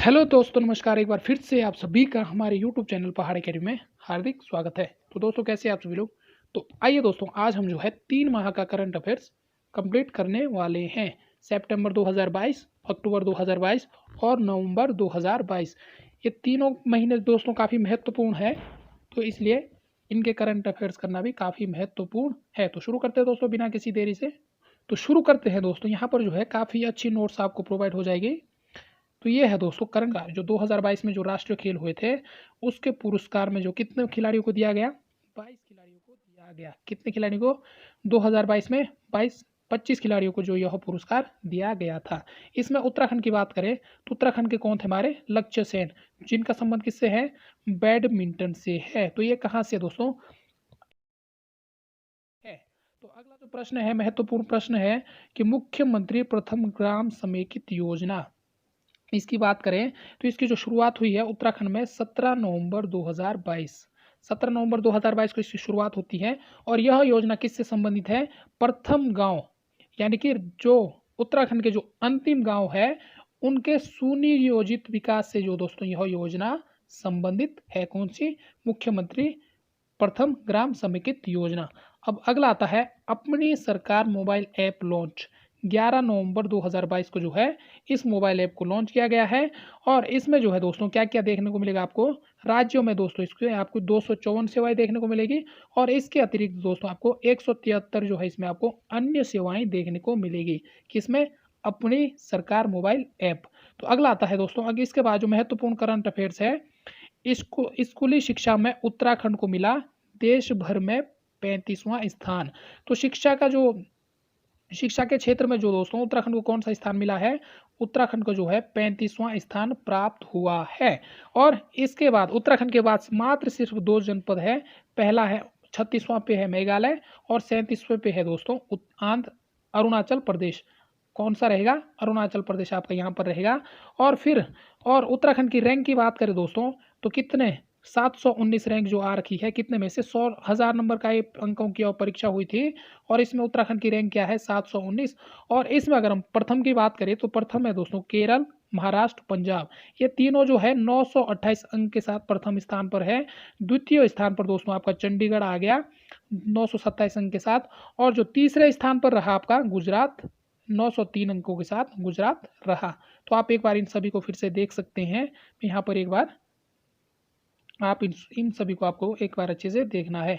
Hello दोस्तों, नमस्कार। एक बार फिर से आप सभी का हमारे यूट्यूब चैनल पहाड़ अकेडमी में हार्दिक स्वागत है। तो दोस्तों, कैसे हैं आप सभी लोग। तो आइए दोस्तों, आज हम जो है 3 माह का करंट अफेयर्स कंप्लीट करने वाले हैं। सितंबर 2022, अक्टूबर 2022 और नवंबर 2022, ये तीनों महीने दोस्तों काफ़ी महत्वपूर्ण है। तो इसलिए इनके करंट अफेयर्स करना भी काफ़ी महत्वपूर्ण है। तो शुरू करते हैं दोस्तों बिना किसी देरी से। तो शुरू करते हैं दोस्तों। यहाँ पर जो है काफ़ी अच्छी नोट्स आपको प्रोवाइड हो जाएगी। तो ये है दोस्तों करंट जो 2022 में जो राष्ट्रीय खेल हुए थे, उसके पुरस्कार में जो कितने खिलाड़ियों को दिया गया, 22 खिलाड़ियों को दिया गया। कितने खिलाड़ियों को 2022 में 25 खिलाड़ियों को जो यह पुरस्कार दिया गया था। इसमें उत्तराखंड की बात करें तो उत्तराखंड के कौन थे हमारे, लक्ष्य सेन, जिनका संबंध किससे है, बैडमिंटन से है। तो ये कहाँ से दोस्तों है। तो अगला जो प्रश्न है, महत्वपूर्ण प्रश्न है कि मुख्यमंत्री प्रथम ग्राम समेकित योजना, इसकी बात करें तो इसकी जो शुरुआत हुई है उत्तराखंड में 17 नवंबर 2022, 17 नवंबर 2022 को इसकी शुरुआत होती है। और यह योजना किससे संबंधित है, प्रथम गांव, यानी कि जो उत्तराखंड के जो अंतिम गांव है उनके सुनियोजित विकास से जो दोस्तों यह योजना संबंधित है। कौन सी, मुख्यमंत्री प्रथम ग्राम समेकित योजना। अब अगला आता है अपनी सरकार मोबाइल ऐप लॉन्च। 11 नवंबर 2022 को जो है इस मोबाइल ऐप को लॉन्च किया गया है। और इसमें जो है दोस्तों क्या क्या देखने को मिलेगा आपको, राज्यों में दोस्तों इसके आपको 254 सेवाएं देखने को मिलेगी। और इसके अतिरिक्त दोस्तों आपको 173 जो है इसमें आपको अन्य सेवाएं देखने को मिलेगी। किसमें, अपनी सरकार मोबाइल ऐप। तो अगला आता है दोस्तों, आगे इसके बाद जो महत्वपूर्ण करंट अफेयर्स है, इसको स्कूली शिक्षा में उत्तराखंड को मिला देश भर में 35वां स्थान। तो शिक्षा के क्षेत्र में जो दोस्तों उत्तराखंड को कौन सा स्थान मिला है, उत्तराखंड को जो है 35वां स्थान प्राप्त हुआ है। और इसके बाद उत्तराखंड के बाद मात्र सिर्फ 2 जनपद है। पहला है 36वां पे है मेघालय और 37वें पे है दोस्तों आंध्र अरुणाचल प्रदेश। कौन सा रहेगा, अरुणाचल प्रदेश आपका यहाँ पर रहेगा। और उत्तराखंड की रैंक की बात करें दोस्तों तो कितने, 719 रैंक जो आ रखी है, कितने में से 100,000 नंबर का ये अंकों की परीक्षा हुई थी। और इसमें उत्तराखंड की रैंक क्या है, 719। और इसमें अगर हम प्रथम की बात करें तो प्रथम है दोस्तों केरल, महाराष्ट्र, पंजाब। ये तीनों जो है 928 अंक के साथ प्रथम स्थान पर है। द्वितीय स्थान पर दोस्तों आपका चंडीगढ़ आ गया 927 अंक के साथ। और जो तीसरे स्थान पर रहा आपका गुजरात, 903 अंकों के साथ गुजरात रहा। तो आप एक बार इन सभी को फिर से देख सकते हैं। यहाँ पर एक बार आप इन सभी को आपको एक बार अच्छे से देखना है।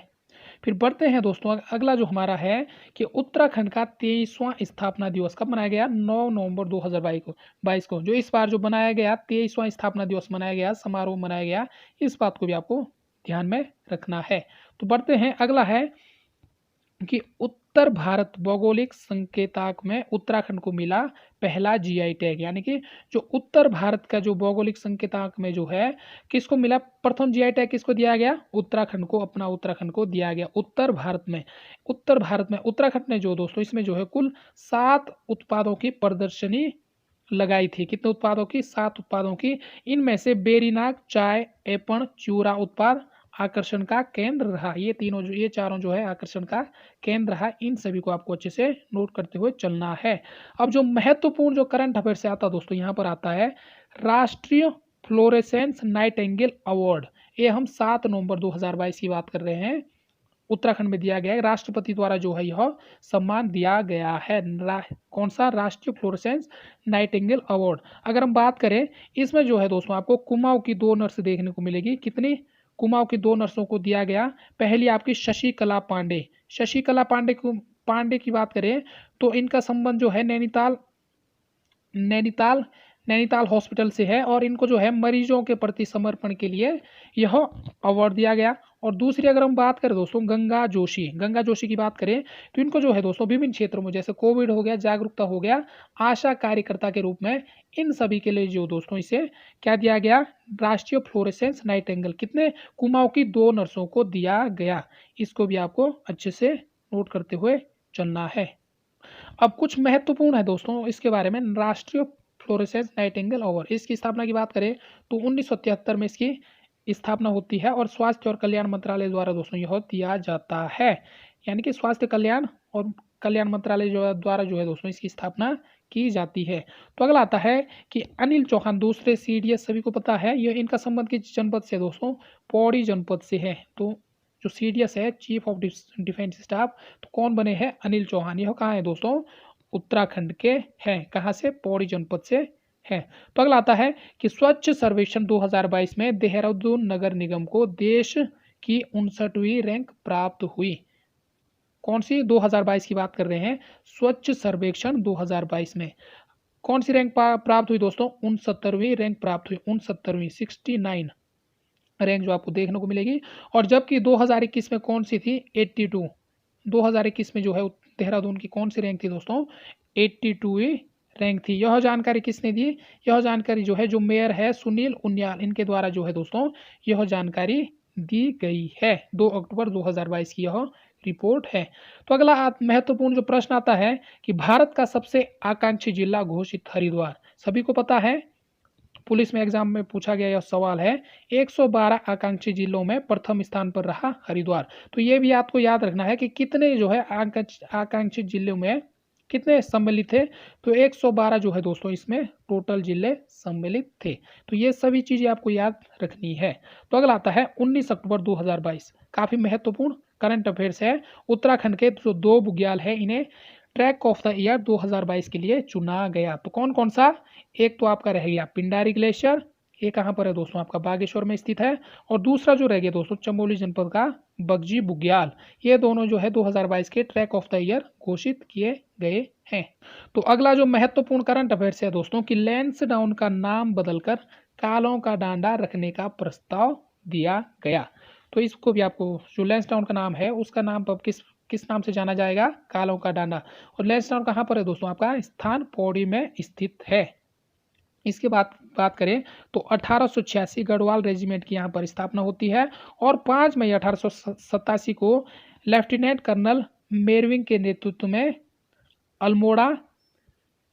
फिर बढ़ते हैं दोस्तों, अगला जो हमारा है कि उत्तराखंड का 23वां स्थापना दिवस कब मनाया गया, 9 नवंबर 2022 को जो इस बार जो बनाया गया 23वां स्थापना दिवस मनाया गया, समारोह मनाया गया। इस बात को भी आपको ध्यान में रखना है। तो बढ़ते हैं, अगला है कि उत्तर भारत भौगोलिक संकेतक में उत्तराखंड को मिला पहला जीआई टैग, यानी कि जो उत्तर भारत का जो भौगोलिक संकेतक में जो है किसको मिला, प्रथम जीआई टैग किसको दिया गया, उत्तराखंड को, अपना उत्तराखंड को दिया गया। उत्तर भारत में उत्तराखंड ने जो दोस्तों इसमें जो है कुल 7 उत्पादों की प्रदर्शनी लगाई थी। कितने उत्पादों की, 7 उत्पादों की। इनमें से बेरीनाग चाय एपण चूरा उत्पाद आकर्षण का केंद्र रहा। ये चारों जो है आकर्षण का केंद्र रहा। इन सभी को आपको अच्छे से नोट करते हुए चलना है। अब जो महत्वपूर्ण जो करंट अफेयर से आता है दोस्तों, यहाँ पर आता है राष्ट्रीय फ्लोरेसेंस नाइटिंगेल अवार्ड। ये हम 7 नवंबर 2022 की बात कर रहे हैं। उत्तराखंड में दिया गया है, राष्ट्रपति द्वारा जो है यह सम्मान दिया गया है। कौन सा, राष्ट्रीय फ्लोरेसेंस नाइटिंगेल अवार्ड। अगर हम बात करें इसमें जो है दोस्तों आपको कुमाऊं की 2 नर्स देखने को मिलेगी। कितनी, कुमाऊं की 2 नर्सों को दिया गया। पहली आपकी शशिकला पांडे की बात करें तो इनका संबंध जो है नैनीताल नैनीताल हॉस्पिटल से है। और इनको जो है मरीजों के प्रति समर्पण के लिए यह अवार्ड दिया गया। और दूसरी अगर हम बात करें दोस्तों गंगा जोशी की बात करें तो इनको जो है दोस्तों विभिन्न क्षेत्रों में जैसे कोविड हो गया, जागरूकता हो गया, आशा कार्यकर्ता के रूप में, इन सभी के लिए जो दोस्तों इसे क्या दिया गया, राष्ट्रीय फ्लोरेसेंस नाइटिंगेल, कितने, कुमाऊं की 2 नर्सों को दिया गया। इसको भी आपको अच्छे से नोट करते हुए चलना है। अब कुछ महत्वपूर्ण है दोस्तों इसके बारे में, राष्ट्रीय फ्लोरेसेंस नाइटिंगेल अवार्ड। इसकी स्थापना की बात करें तो 1973 में इसकी स्थापना होती है और स्वास्थ्य और कल्याण मंत्रालय द्वारा दोस्तों यह दिया जाता है। यानी कि स्वास्थ्य कल्याण और कल्याण मंत्रालय जो है द्वारा जो है दोस्तों इसकी स्थापना की जाती है। तो अगला आता है कि अनिल चौहान दूसरे सीडीएस, सभी को पता है ये इनका संबंध किस जनपद से दोस्तों, पौड़ी जनपद से है। तो जो सीडीएस है चीफ ऑफ डिफेंस स्टाफ, तो कौन बने हैं, अनिल चौहान। यह कहाँ है दोस्तों, उत्तराखंड के हैं। कहाँ से, पौड़ी जनपद से है। तो अगला आता है कि स्वच्छ सर्वेक्षण 2022 में देहरादून नगर निगम को देश की 59वीं रैंक प्राप्त हुई। कौन सी, 2022 की बात कर रहे हैं, स्वच्छ सर्वेक्षण 2022 में कौन सी रैंक प्राप्त हुई दोस्तों, 69वीं रैंक प्राप्त हुई। 69वीं, 69 रैंक जो आपको देखने को मिलेगी। और जबकि 2021 में कौन सी थी, 82। 2021 में जो है देहरादून की कौन सी रैंक थी दोस्तों, 82वीं रैंक थी। यह जानकारी किसने दी, यह जानकारी जो है जो मेयर है सुनील उनियाल, इनके द्वारा जो है दोस्तों यह जानकारी दी गई है। 2 अक्टूबर 2022 की यह रिपोर्ट है। तो अगला महत्वपूर्ण जो प्रश्न आता है कि भारत का सबसे आकांक्षी जिला घोषित हरिद्वार। सभी को पता है, पुलिस में एग्जाम में पूछा गया यह सवाल है। 112 आकांक्षी जिलों में प्रथम स्थान पर रहा हरिद्वार। तो ये भी आपको याद रखना है कि कितने जो है आकांक्षी जिलों में कितने सम्मिलित थे, तो 112 जो है दोस्तों इसमें टोटल जिले सम्मिलित थे। तो ये सभी चीज़ें आपको याद रखनी है। तो अगला आता है 19 अक्टूबर 2022, काफ़ी महत्वपूर्ण करंट अफेयर्स है। उत्तराखंड के जो 2 बुग्याल है इन्हें ट्रैक ऑफ द ईयर 2022 के लिए चुना गया। तो कौन कौन सा, एक तो आपका रह गया पिंडारी ग्लेशियर, ये कहाँ पर है दोस्तों, आपका बागेश्वर में स्थित है। और दूसरा जो रह गया दोस्तों चमोली जनपद का बगजी बुग्याल, ये दोनों जो है 2022 के ट्रैक ऑफ द ईयर घोषित किए गए हैं। तो अगला जो महत्वपूर्ण करंट अफेयर्स है दोस्तों कि लैंसडाउन का नाम बदलकर कालों का डांडा रखने का प्रस्ताव दिया गया। तो इसको भी आपको, जो लैंसडाउन का नाम है उसका नाम अब किस नाम से जाना जाएगा, कालों का डांडा। और लैंसडाउन कहाँ पर है दोस्तों, आपका स्थान पौड़ी में स्थित है। इसके बाद बात करें तो 1886 गढ़वाल रेजिमेंट की यहाँ पर स्थापना होती है। और 5 मई 1887 को लेफ्टिनेंट कर्नल मेरविंग के नेतृत्व में अल्मोड़ा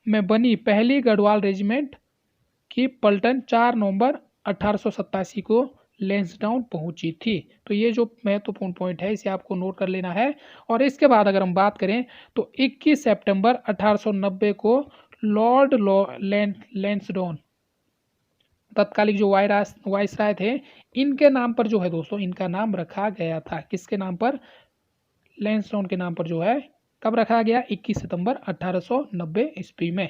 में बनी पहली गढ़वाल रेजिमेंट की पलटन 4 नवंबर 1887 को लैंसडाउन पहुंची थी। तो ये जो महत्वपूर्ण पॉइंट है इसे आपको नोट कर लेना है। और इसके बाद अगर हम बात करें तो 21 सितंबर 1890 को लॉर्ड लैंसडाउन, तत्कालिक जो वायसराय थे, इनके नाम पर जो है दोस्तों इनका नाम रखा गया था। किसके नाम पर, लैंसडाउन के नाम पर जो है कब रखा गया, 21 सितंबर 1890 ईस्वी में।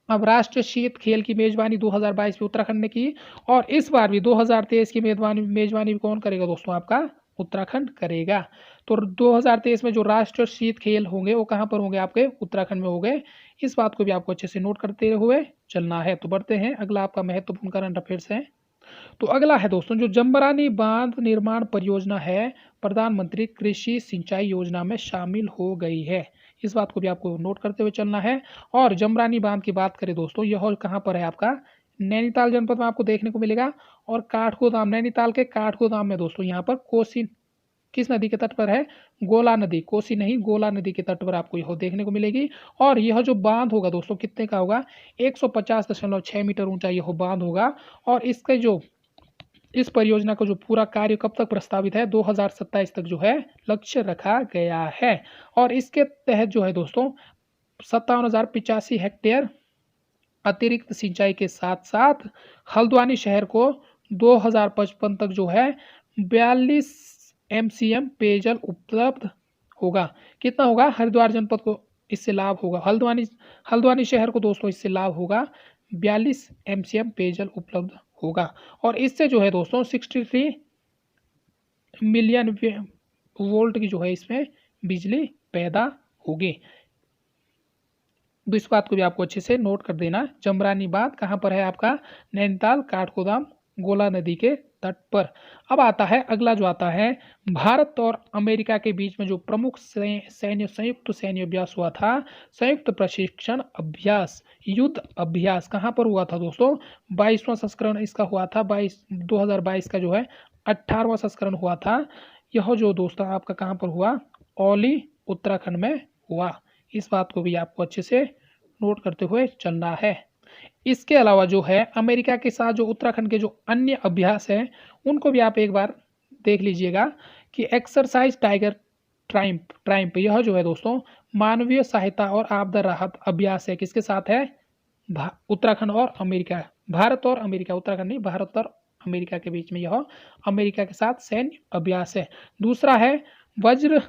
अब राष्ट्रीय शीत खेल की मेजबानी 2022 में उत्तराखंड ने की। और इस बार भी 2023 की मेजबानी कौन करेगा दोस्तों, आपका उत्तराखंड करेगा। तो 2023 में जो राष्ट्रीय शीत खेल होंगे वो कहाँ पर होंगे, आपके उत्तराखंड में होंगे। इस बात को भी आपको अच्छे से नोट करते हुए चलना है। तो बढ़ते हैं, अगला आपका महत्वपूर्ण करंट अफेयर्स है। तो अगला है दोस्तों जो जम्बरानी बांध निर्माण परियोजना है प्रधानमंत्री कृषि सिंचाई योजना में शामिल हो गई है। इस बात को भी आपको नोट करते हुए चलना है। और जमरानी बांध की बात करें दोस्तों, यह कहाँ पर है, आपका नैनीताल जनपद में आपको देखने को मिलेगा। और काठगोदाम, नैनीताल के काठगोदाम में दोस्तों यहाँ पर कोसी किस नदी के तट पर है, गोला नदी, कोसी नहीं गोला नदी के तट पर आपको यह देखने को मिलेगी। और यह जो बांध होगा दोस्तों कितने का होगा, 150.6 मीटर ऊंचा यह बांध होगा। और इसके जो इस परियोजना का जो पूरा कार्य कब तक प्रस्तावित है, 2027 तक जो है लक्ष्य रखा गया है। और इसके तहत जो है दोस्तों 57,085 हेक्टेयर अतिरिक्त सिंचाई के साथ साथ हल्द्वानी शहर को 2055 तक जो है 42 MCM पेयजल उपलब्ध होगा। कितना होगा, हरिद्वार जनपद को इससे लाभ होगा, हल्द्वानी शहर को दोस्तों इससे लाभ होगा, 42 MCM पेयजल उपलब्ध होगा। और इससे जो है दोस्तों 63 मिलियन वोल्ट की जो है इसमें बिजली पैदा होगी। तो इस बात को भी आपको अच्छे से नोट कर देना। जमरानी बांध कहाँ पर है, आपका नैनीताल काठगोदाम गोला नदी के तट पर। अब आता है अगला जो आता है, भारत और अमेरिका के बीच में जो प्रमुख संयुक्त सैन्य अभ्यास हुआ था, संयुक्त प्रशिक्षण अभ्यास, युद्ध अभ्यास कहाँ पर हुआ था दोस्तों, 22वां संस्करण इसका हुआ था। 2022 का जो है 18वां संस्करण हुआ था। यह जो दोस्तों आपका कहाँ पर हुआ, औली उत्तराखंड में हुआ। इस बात को भी आपको अच्छे से नोट करते हुए चलना है। इसके अलावा जो है अमेरिका के साथ जो उत्तराखंड के जो अन्य अभ्यास हैं उनको भी आप एक बार देख लीजिएगा कि एक्सरसाइज टाइगर ट्राइम्प ट्राइम्प यह जो है दोस्तों मानवीय सहायता और आपदा राहत अभ्यास है। किसके साथ है? उत्तराखंड और अमेरिका, भारत और अमेरिका, उत्तराखंड नहीं, भारत और अमेरिका के बीच में यह अमेरिका के साथ सैन्य अभ्यास है। दूसरा है वज्र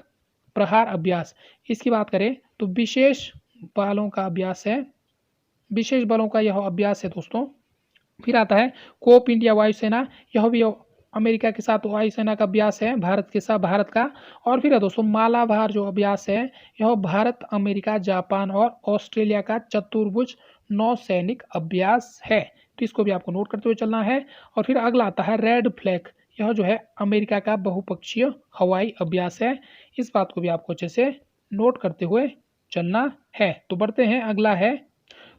प्रहार अभ्यास। इसकी बात करें तो विशेष बलों का अभ्यास है, विशेष बलों का यह अभ्यास है दोस्तों। फिर आता है कोप इंडिया वायुसेना, यह भी अमेरिका के साथ वायुसेना का अभ्यास है, भारत के साथ भारत का। और फिर है दोस्तों मालाबार जो अभ्यास है, यह भारत, अमेरिका, जापान और ऑस्ट्रेलिया का चतुर्भुज नौसैनिक अभ्यास है। तो इसको भी आपको नोट करते हुए चलना है। और फिर अगला आता है रेड फ्लैग, यह जो है अमेरिका का बहुपक्षीय हवाई अभ्यास है। इस बात को भी आपको अच्छे से नोट करते हुए चलना है। तो बढ़ते हैं, अगला है,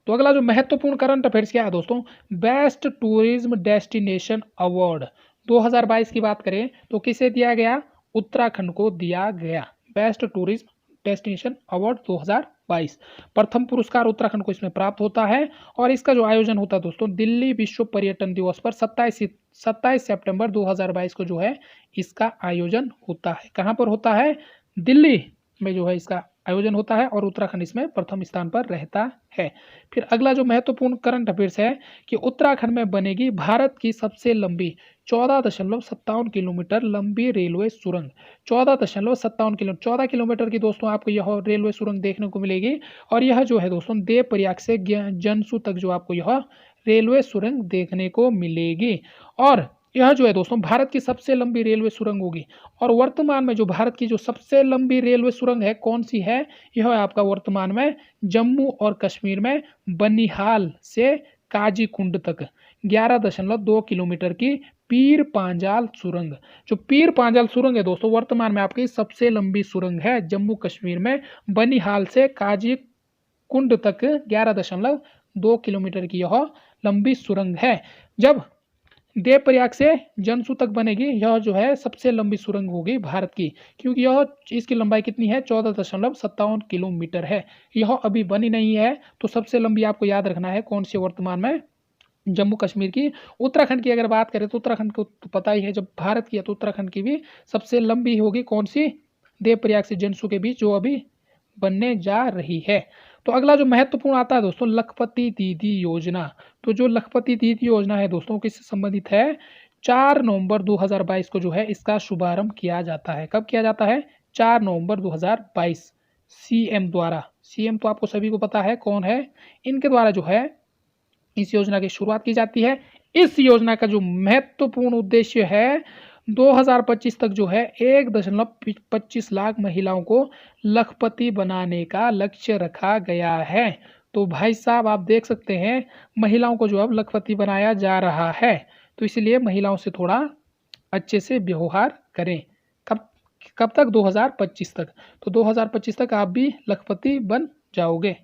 तो अगला जो महत्वपूर्ण करंट अफेयर्स क्या है दोस्तों, बेस्ट टूरिज्म डेस्टिनेशन अवार्ड 2022 की बात करें तो किसे दिया गया? उत्तराखंड को दिया गया बेस्ट टूरिज्म डेस्टिनेशन अवार्ड 2022। प्रथम पुरस्कार उत्तराखंड को इसमें प्राप्त होता है। और इसका जो आयोजन होता है दोस्तों दिल्ली विश्व पर्यटन दिवस पर 27 सितंबर 2022 को जो है इसका आयोजन होता है। कहाँ पर होता है? दिल्ली में जो है इसका आयोजन होता है और उत्तराखंड इसमें प्रथम स्थान पर रहता है। फिर अगला जो महत्वपूर्ण करंट अफेयर्स है कि उत्तराखंड में बनेगी भारत की सबसे लंबी 14.57 किलोमीटर लंबी रेलवे सुरंग। 14.57 किलोमीटर, 14 किलोमीटर की दोस्तों आपको यह रेलवे सुरंग देखने को मिलेगी। और यह जो है दोस्तों देवप्रयाग से जनसू तक जो आपको यह रेलवे सुरंग देखने को मिलेगी। और यह जो है दोस्तों भारत की सबसे लंबी रेलवे सुरंग होगी। और वर्तमान में जो भारत की जो सबसे लंबी रेलवे सुरंग है कौन सी है? यह है आपका वर्तमान में जम्मू और कश्मीर में बनिहाल से काजीकुंड तक 11.2 किलोमीटर की पीर पांजाल सुरंग। जो पीर पांजाल सुरंग है दोस्तों वर्तमान में आपकी सबसे लंबी सुरंग है जम्मू कश्मीर में, बनिहाल से काजीकुंड तक 11.2 किलोमीटर की यह लंबी सुरंग है। जब देवप्रयाग से जनसू तक बनेगी, यह जो है सबसे लंबी सुरंग होगी भारत की, क्योंकि यह इसकी लंबाई कितनी है? 14.57 किलोमीटर है। यह अभी बनी नहीं है। तो सबसे लंबी आपको याद रखना है कौन सी वर्तमान में? जम्मू कश्मीर की। उत्तराखंड की अगर बात करें तो उत्तराखंड को तो पता ही है, जब भारत की है तो उत्तराखंड की भी सबसे लंबी होगी कौन सी? देवप्रयाग से जनसू के बीच जो अभी बनने जा रही है। तो अगला जो महत्वपूर्ण आता है दोस्तों लखपति दीदी योजना। तो जो लखपति दीदी योजना है दोस्तों किससे संबंधित है? 4 नवंबर 2022 को जो है इसका शुभारंभ किया जाता है। कब किया जाता है? 4 नवंबर 2022 सीएम द्वारा। सीएम तो आपको सभी को पता है कौन है, इनके द्वारा जो है इस योजना की शुरुआत की जाती है। इस योजना का जो महत्वपूर्ण उद्देश्य है 2025 तक जो है 1.25 लाख महिलाओं को लखपति बनाने का लक्ष्य रखा गया है। तो भाई साहब आप देख सकते हैं महिलाओं को जो अब लखपति बनाया जा रहा है। तो इसलिए महिलाओं से थोड़ा अच्छे से व्यवहार करें। कब तक? 2025 तक। तो 2025 तक आप भी लखपति बन जाओगे।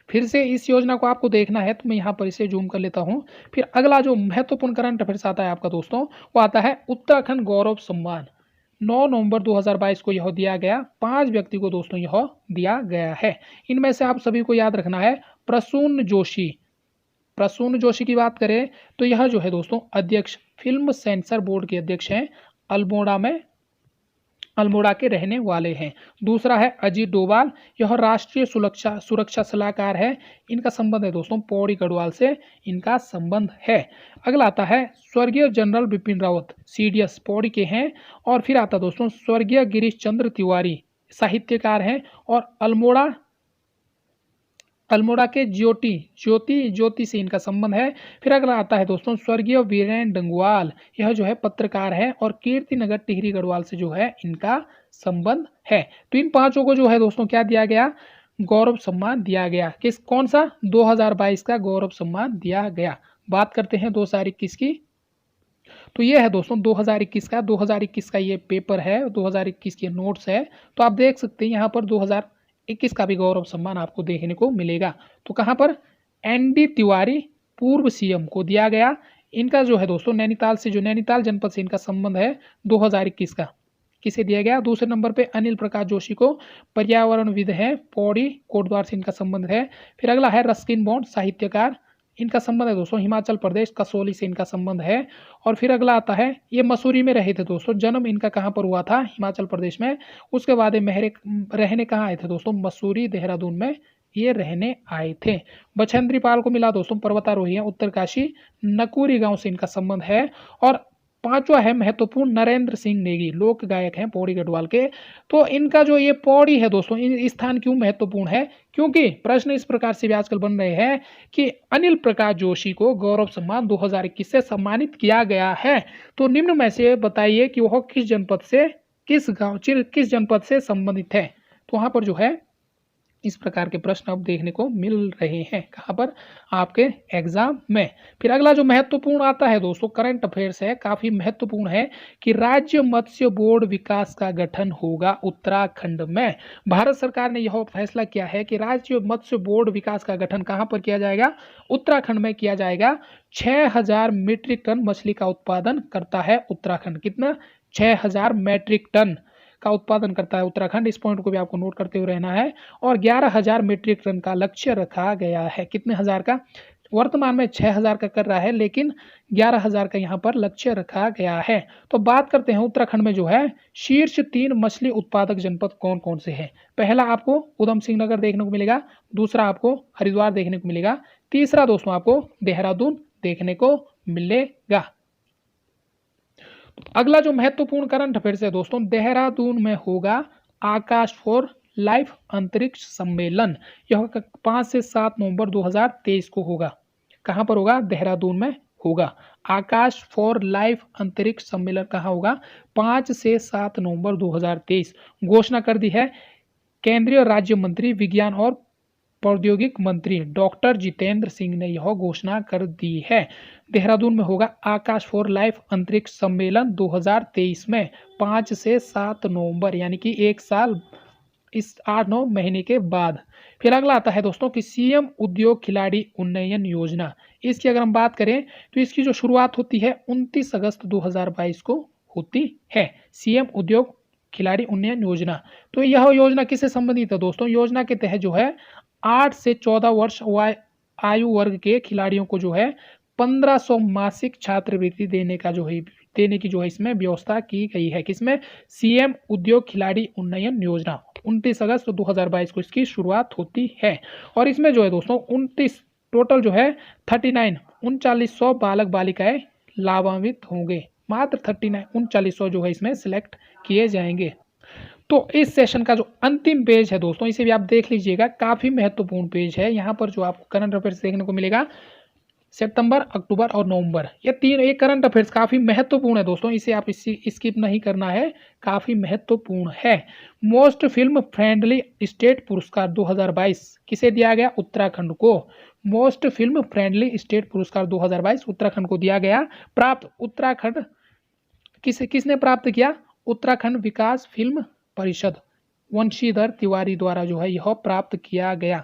फिर से इस योजना को आपको देखना है तो मैं यहाँ पर इसे जूम कर लेता हूँ। फिर अगला जो महत्वपूर्ण करंट अफेयर्स आता है आपका दोस्तों वो आता है उत्तराखंड गौरव सम्मान। 9 नवंबर 2022 को यह दिया गया। 5 व्यक्ति को दोस्तों यह दिया गया है। इनमें से आप सभी को याद रखना है प्रसून जोशी। प्रसून जोशी की बात करें तो यह जो है दोस्तों अध्यक्ष, फिल्म सेंसर बोर्ड के अध्यक्ष हैं, अल्मोड़ा के रहने वाले हैं। दूसरा है अजीत डोभाल, यह राष्ट्रीय सुरक्षा सलाहकार है। इनका संबंध है दोस्तों पौड़ी गढ़वाल से इनका संबंध है। अगला आता है स्वर्गीय जनरल बिपिन रावत, सीडीएस पौड़ी के हैं। और फिर आता दोस्तों स्वर्गीय गिरीश चंद्र तिवारी, साहित्यकार हैं और अल्मोड़ा के ज्योति से इनका संबंध है। फिर अगला आता है दोस्तों स्वर्गीय वीरेन डंगवाल, यह जो है पत्रकार है और कीर्तिनगर टिहरी गढ़वाल से जो है इनका संबंध है। तो इन 5 को जो है दोस्तों क्या दिया गया? गौरव सम्मान दिया गया। कौन सा? 2022 का गौरव सम्मान दिया गया। बात करते हैं 2021 की। तो ये है दोस्तों 2021 का ये पेपर है, 2021 के नोट्स है। तो आप देख सकते हैं यहाँ पर 2021 का भी गौरव सम्मान आपको देखने को मिलेगा। तो कहाँ पर? एनडी तिवारी पूर्व सीएम को दिया गया। इनका जो है दोस्तों नैनीताल जनपद से इनका संबंध है 2021 का। किसे दिया गया? दूसरे नंबर पे अनिल प्रकाश जोशी को, पर्यावरणविद हैं, पौड़ी कोटद्वार से इनका संबंध है। फिर अगला है रस्किन बॉन्ड, साहित्यकार, इनका संबंध है दोस्तों हिमाचल प्रदेश कसौली से इनका संबंध है। और फिर अगला आता है, ये मसूरी में रहे थे दोस्तों, जन्म इनका कहाँ पर हुआ था, हिमाचल प्रदेश में। उसके बाद ये रहने कहाँ आए थे दोस्तों, मसूरी देहरादून में ये रहने आए थे। बछेंद्री पाल को मिला दोस्तों, पर्वतारोही है, उत्तरकाशी नकुरी गांव से इनका संबंध है। और पांचवा है महत्वपूर्ण, नरेंद्र सिंह नेगी, लोक गायक हैं पौड़ी गढ़वाल के। तो इनका जो ये पौड़ी है दोस्तों, इन स्थान क्यों महत्वपूर्ण है, क्योंकि प्रश्न इस प्रकार से भी आजकल बन रहे हैं कि अनिल प्रकाश जोशी को गौरव सम्मान 2021 से सम्मानित किया गया है। तो निम्न में से बताइए कि वह किस जनपद से, किस जनपद से संबंधित है। तो वहां पर जो है इस प्रकार के प्रश्न अब देखने को मिल रहे हैं, कहाँ पर, आपके एग्जाम में। फिर अगला जो महत्वपूर्ण आता है दोस्तों, करंट अफेयर्स है, काफी महत्वपूर्ण है कि राज्य मत्स्य बोर्ड विकास का गठन होगा उत्तराखंड में। भारत सरकार ने यह फैसला किया है कि राज्य मत्स्य बोर्ड विकास का गठन कहाँ पर किया जाएगा, उत्तराखंड में किया जाएगा। 6000 मीट्रिक टन मछली का उत्पादन करता है उत्तराखंड। कितना, 6000 मीट्रिक टन का उत्पादन करता है उत्तराखंड। इस पॉइंट को भी आपको नोट करते हुए रहना है। और 11,000 मीट्रिक टन का लक्ष्य रखा गया है। कितने हजार का, वर्तमान में 6,000 का कर रहा है, लेकिन 11,000 का यहाँ पर लक्ष्य रखा गया है। तो बात करते हैं उत्तराखंड में जो है शीर्ष 3 मछली उत्पादक जनपद कौन कौन से हैं। पहला आपको उधम सिंह नगर देखने को मिलेगा, दूसरा आपको हरिद्वार देखने को मिलेगा, तीसरा दोस्तों आपको देहरादून देखने को मिलेगा। अगला जो महत्वपूर्ण करंट अफेयर्स है दोस्तों, देहरादून में होगा आकाश फॉर लाइफ अंतरिक्ष सम्मेलन। यह 5 से 7 नवंबर 2023 को होगा। कहां पर होगा, देहरादून में होगा। आकाश फॉर लाइफ अंतरिक्ष सम्मेलन कहाँ होगा, 5 से 7 नवंबर 2023। घोषणा कर दी है केंद्रीय राज्य मंत्री विज्ञान और प्रौद्योगिक मंत्री डॉक्टर जितेंद्र सिंह ने यह घोषणा कर दी है। देहरादून में होगा आकाश फॉर लाइफ अंतरिक्ष सम्मेलन 2023 में 5 से 7 नवंबर, यानी कि एक साल, इस 8-9 महीने के बाद। फिर अगला आता है दोस्तों कि सीएम उद्योग खिलाड़ी उन्नयन योजना। इसकी अगर हम बात करें तो इसकी जो शुरुआत होती है 29 अगस्त 2022 को होती है, सीएम उद्योग खिलाड़ी उन्नयन योजना। तो यह योजना किससे संबंधित है दोस्तों, योजना के तहत जो है 8 से 14 वर्ष आयु वर्ग के खिलाड़ियों को जो है 1500 मासिक छात्रवृत्ति देने की जो है इसमें व्यवस्था की गई है। किसमें, सीएम उद्योग खिलाड़ी उन्नयन योजना। 29 अगस्त 2022 को इसकी शुरुआत होती है। और इसमें जो है दोस्तों 29 टोटल जो है 39,900 बालक बालिकाएं लाभान्वित होंगे। मात्र 39,900 जो है इसमें सिलेक्ट किए जाएंगे। तो इस सेशन का जो अंतिम पेज है दोस्तों, इसे भी आप देख लीजिएगा, काफी महत्वपूर्ण पेज है। यहाँ पर जो आपको करंट अफेयर्स देखने को मिलेगा सितंबर, अक्टूबर और नवंबर, ये करंट अफेयर्स काफी महत्वपूर्ण है दोस्तों, इसे आप स्किप नहीं करना है, काफी महत्वपूर्ण है। मोस्ट फिल्म फ्रेंडली स्टेट पुरस्कार 2022 किसे दिया गया, उत्तराखंड को। मोस्ट फिल्म फ्रेंडली स्टेट पुरस्कार 2022 उत्तराखंड को दिया गया। प्राप्त उत्तराखंड किसने प्राप्त किया, उत्तराखंड विकास फिल्म परिषद वंशीधर तिवारी द्वारा जो है यह प्राप्त किया गया।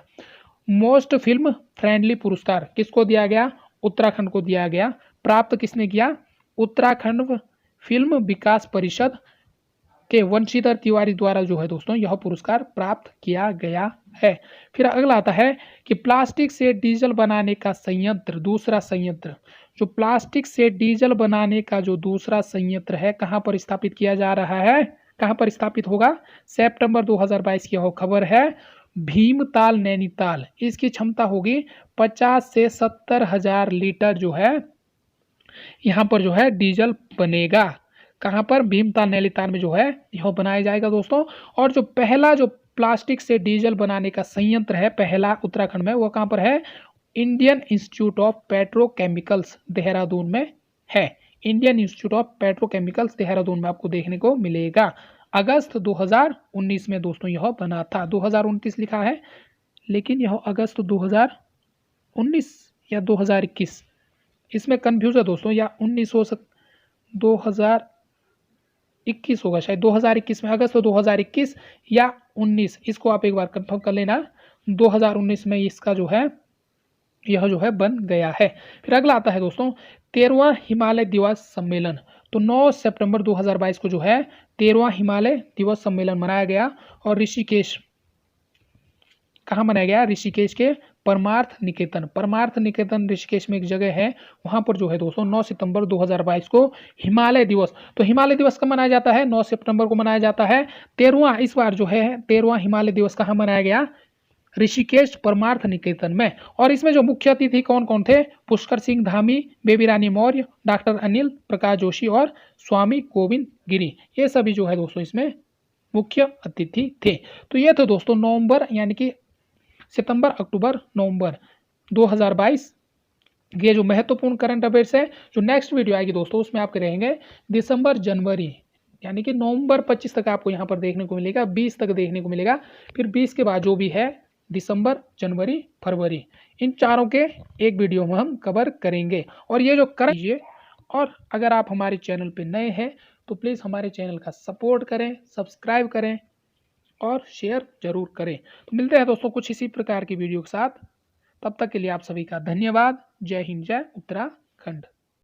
मोस्ट फिल्म फ्रेंडली पुरस्कार किसको दिया गया, उत्तराखंड को दिया गया। प्राप्त किसने किया, उत्तराखंड फिल्म विकास परिषद के वंशीधर तिवारी द्वारा जो है दोस्तों यह पुरस्कार प्राप्त किया गया है। फिर अगला आता है कि प्लास्टिक से डीजल बनाने का संयंत्र, दूसरा संयंत्र, जो प्लास्टिक से डीजल बनाने का जो दूसरा संयंत्र है कहाँ पर स्थापित किया जा रहा है, कहाँ पर स्थापित होगा, सितंबर 2022 की यह खबर है। भीमताल नैनीताल, इसकी क्षमता होगी 50 से 70 हजार लीटर जो है यहाँ पर जो है डीजल बनेगा। कहाँ पर, भीमताल नैनीताल में जो है यह बनाया जाएगा दोस्तों। और जो पहला जो प्लास्टिक से डीजल बनाने का संयंत्र है पहला उत्तराखंड में, वो कहाँ पर है, Indian institute of petrochemicals Dehradun में है। Indian institute of petrochemicals Dehradun में आपको देखने को मिलेगा। अगस्त 2019 में दोस्तों यह बना था, 2029 लिखा है लेकिन यह अगस्त 2019 या 2021, इसमें कंफ्यूज है दोस्तों, या 19 हो 2021 होगा शायद, 2021 में, अगस्त 2021 या 19, इसको आप एक बार कंफर्म कर लेना। 2019 में इसका जो है यह जो है बन गया है। फिर अगला आता है दोस्तों 13वां हिमालय दिवस सम्मेलन। तो 9 सितंबर 2022 को जो है 13वां हिमालय दिवस सम्मेलन मनाया गया। और ऋषिकेश, कहाँ मनाया गया, ऋषिकेश के परमार्थ निकेतन। परमार्थ निकेतन ऋषिकेश में एक जगह है, वहां पर जो है दोस्तों 9 सितंबर 2022 को हिमालय दिवस, तो हिमालय दिवस कब मनाया जाता है? 9 सितंबर को मनाया जाता है। 13वां इस बार जो है 13वां हिमालय दिवस कहाँ मनाया गया? ऋषिकेश परमार्थ निकेतन में। और इसमें जो मुख्य अतिथि कौन कौन थे? पुष्कर सिंह धामी, बेबी रानी मौर्य, डॉक्टर अनिल प्रकाश जोशी और स्वामी गोविंद गिरी, ये सभी जो है दोस्तों इसमें मुख्य अतिथि थे। तो ये थे दोस्तों नवंबर यानी कि सितंबर, अक्टूबर, नवंबर 2022 ये जो महत्वपूर्ण करंट अफेयर्स है। जो नेक्स्ट वीडियो आएगी दोस्तों उसमें आपके रहेंगे दिसंबर, जनवरी, यानी कि नवंबर 25 तक आपको यहाँ पर देखने को मिलेगा, 20 तक देखने को मिलेगा, फिर 20 के बाद जो भी है दिसंबर, जनवरी, फरवरी, इन चारों के एक वीडियो में हम कवर करेंगे। और ये जो करंट, और अगर आप हमारे चैनल पे नए हैं तो प्लीज़ हमारे चैनल का सपोर्ट करें, सब्सक्राइब करें और शेयर जरूर करें। तो मिलते हैं दोस्तों कुछ इसी प्रकार की वीडियो के साथ, तब तक के लिए आप सभी का धन्यवाद। जय हिंद, जय उत्तराखंड।